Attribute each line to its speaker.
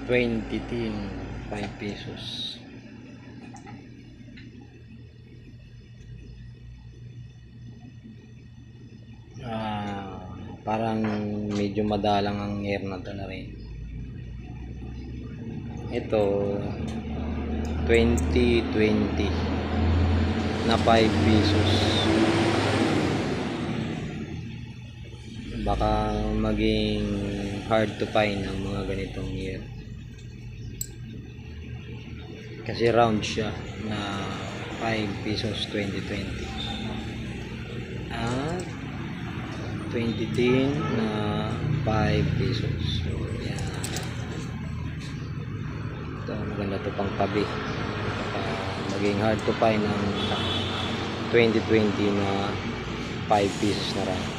Speaker 1: 2010, 5 pesos. Parang medyo madalang ang year na to na rin. Ito 2020 na 5 pesos. Baka maging hard to find ang mga ganitong year kasi round siya na 5 pesos 2020 at 2010 na 5 pesos. So yan, ito maganda to pang tabi. Maging hard to find ang 2020 na 5 pesos na round.